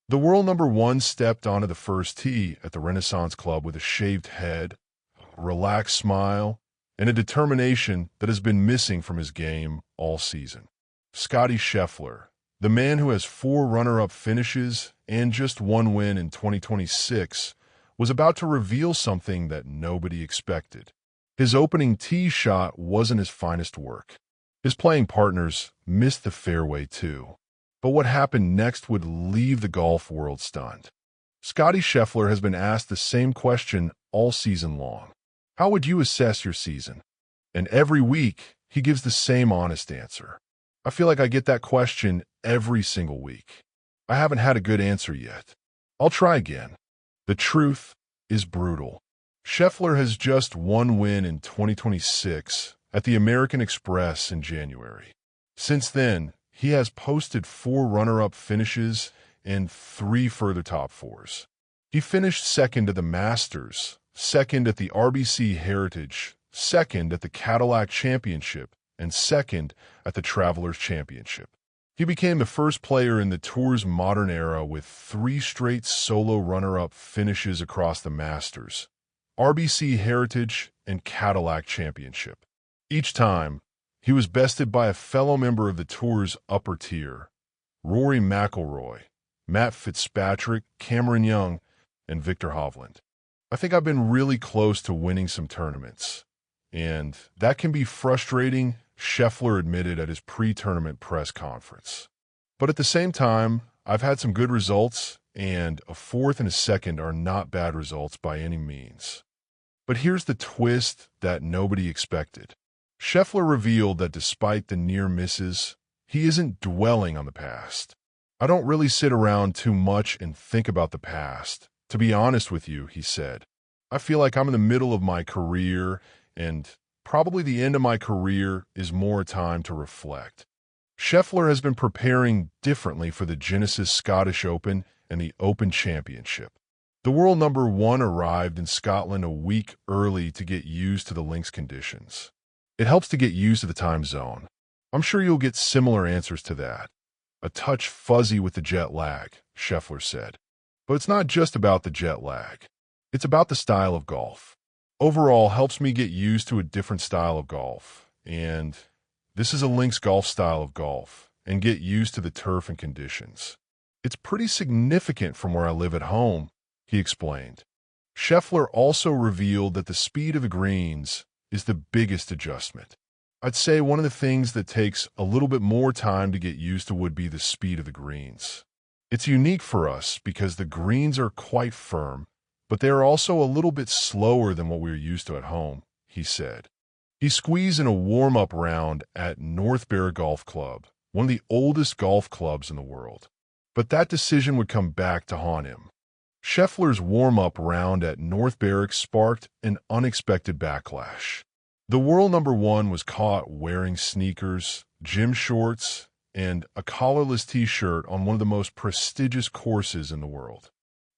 The world number one stepped onto the first tee at the Renaissance Club with a shaved head, a relaxed smile, and a determination that has been missing from his game all season. Scottie Scheffler, the man who has 4 runner-up finishes and just 1 win in 2026, was about to reveal something that nobody expected. His opening tee shot wasn't his finest work. His playing partners missed the fairway too. But what happened next would leave the golf world stunned. Scottie Scheffler has been asked the same question all season long. How would you assess your season? And every week, he gives the same honest answer. I feel like I get that question every single week. I haven't had a good answer yet. I'll try again. The truth is brutal. Scheffler has just 1 win in 2026 at the American Express in January. Since then, he has posted 4 runner-up finishes and 3 further top 4s. He finished second at the Masters, second at the RBC Heritage, second at the Cadillac Championship, and second at the Travelers Championship. He became the first player in the Tour's modern era with 3 straight solo runner-up finishes across the Masters, RBC Heritage, and Cadillac Championship. Each time, he was bested by a fellow member of the Tour's upper tier, Rory McIlroy, Matt Fitzpatrick, Cameron Young, and Victor Hovland. I think I've been really close to winning some tournaments, and that can be frustrating, Scheffler admitted at his pre-tournament press conference. But at the same time, I've had some good results, and a 4th and a 2nd are not bad results by any means. But here's the twist that nobody expected. Scheffler revealed that despite the near misses, he isn't dwelling on the past. I don't really sit around too much and think about the past. To be honest with you, he said, I feel like I'm in the middle of my career, and probably the end of my career is more time to reflect. Scheffler has been preparing differently for the Genesis Scottish Open and the Open Championship. The world number one arrived in Scotland a week early to get used to the links conditions. It helps to get used to the time zone. I'm sure you'll get similar answers to that. A touch fuzzy with the jet lag, Scheffler said. But it's not just about the jet lag. It's about the style of golf. Overall, helps me get used to a different style of golf. And this is a links golf style of golf, and get used to the turf and conditions. It's pretty significant from where I live at home, he explained. Scheffler also revealed that the speed of the greens is the biggest adjustment. I'd say one of the things that takes a little bit more time to get used to would be the speed of the greens. It's unique for us because the greens are quite firm, but they are also a little bit slower than what we're used to at home, he said. He squeezed in a warm-up round at North Berwick Golf Club, one of the oldest golf clubs in the world. But that decision would come back to haunt him. Scheffler's warm-up round at North Berwick sparked an unexpected backlash. The world number one was caught wearing sneakers, gym shorts, and a collarless t-shirt on one of the most prestigious courses in the world.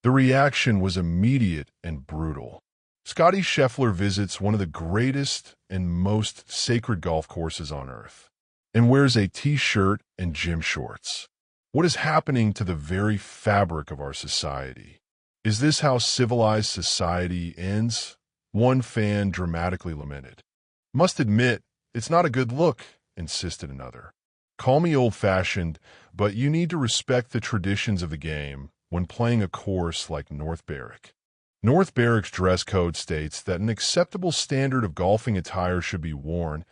The reaction was immediate and brutal. Scottie Scheffler visits one of the greatest and most sacred golf courses on earth, and wears a t-shirt and gym shorts. What is happening to the very fabric of our society? Is this how civilized society ends? One fan dramatically lamented. Must admit, it's not a good look, insisted another. Call me old-fashioned, but you need to respect the traditions of the game when playing a course like North Berwick. North Berwick's dress code states that an acceptable standard of golfing attire should be worn,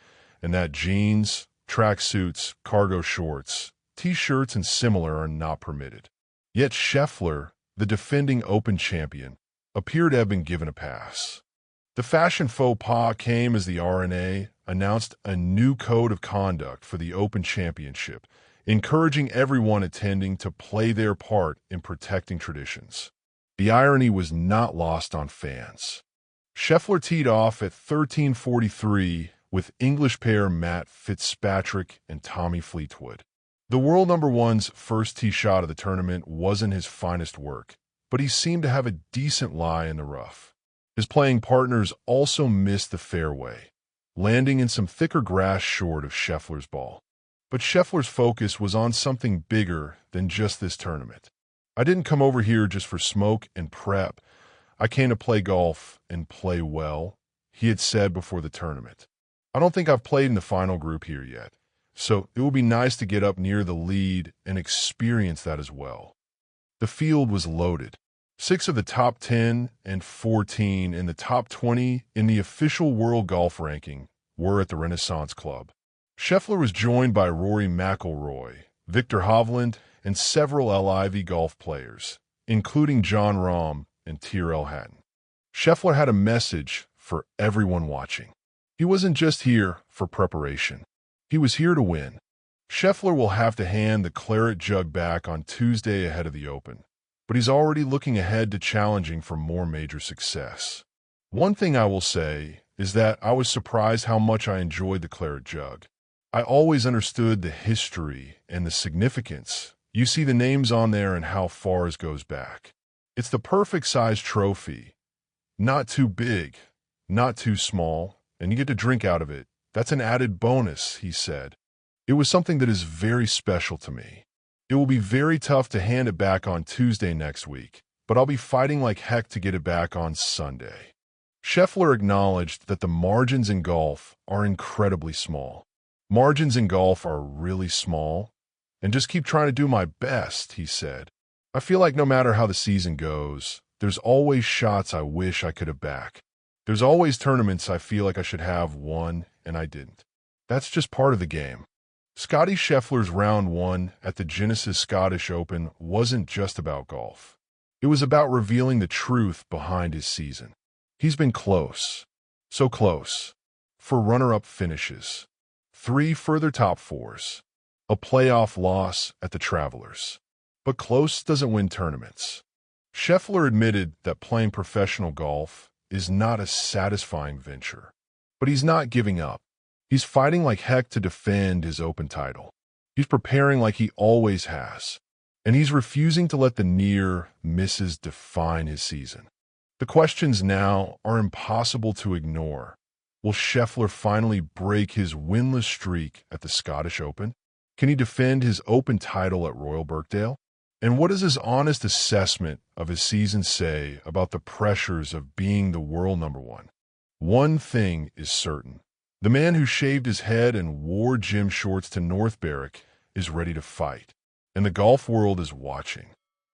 and that jeans, tracksuits, cargo shorts, t-shirts, and similar are not permitted. Yet Scheffler, the defending Open champion, appeared to have been given a pass. The fashion faux pas came as the R&A announced a new code of conduct for the Open Championship, encouraging everyone attending to play their part in protecting traditions. The irony was not lost on fans. Scheffler teed off at 13:43 with English pair Matt Fitzpatrick and Tommy Fleetwood. The world number one's first tee shot of the tournament wasn't his finest work, but he seemed to have a decent lie in the rough. His playing partners also missed the fairway, landing in some thicker grass short of Scheffler's ball. But Scheffler's focus was on something bigger than just this tournament. I didn't come over here just for smoke and prep. I came to play golf and play well, he had said before the tournament. I don't think I've played in the final group here yet, so it would be nice to get up near the lead and experience that as well. The field was loaded. 6 of the top 10 and 14 in the top 20 in the official world golf ranking were at the Renaissance Club. Scheffler was joined by Rory McIlroy, Victor Hovland, and several LIV golf players, including John Rahm and Tyrrell Hatton. Scheffler had a message for everyone watching. He wasn't just here for preparation. He was here to win. Scheffler will have to hand the Claret Jug back on Tuesday ahead of the Open, but he's already looking ahead to challenging for more major success. One thing I will say is that I was surprised how much I enjoyed the Claret Jug. I always understood the history and the significance. You see the names on there and how far it goes back. It's the perfect size trophy. Not too big, not too small, and you get to drink out of it. That's an added bonus, he said. It was something that is very special to me. It will be very tough to hand it back on Tuesday next week, but I'll be fighting like heck to get it back on Sunday. Scheffler acknowledged that the margins in golf are incredibly small. Margins in golf are really small, and just keep trying to do my best, he said. I feel like no matter how the season goes, there's always shots I wish I could have back. There's always tournaments I feel like I should have won, and I didn't. That's just part of the game. Scottie Scheffler's round 1 at the Genesis Scottish Open wasn't just about golf. It was about revealing the truth behind his season. He's been close, so close, for runner-up finishes, 3 further top 4s, a playoff loss at the Travelers. But close doesn't win tournaments. Scheffler admitted that playing professional golf is not a satisfying venture, but he's not giving up. He's fighting like heck to defend his Open title. He's preparing like he always has, and he's refusing to let the near misses define his season. The questions now are impossible to ignore. Will Scheffler finally break his winless streak at the Scottish Open? Can he defend his Open title at Royal Birkdale? And what does his honest assessment of his season say about the pressures of being the world number 1? One thing is certain. The man who shaved his head and wore gym shorts to North Berwick is ready to fight, and the golf world is watching.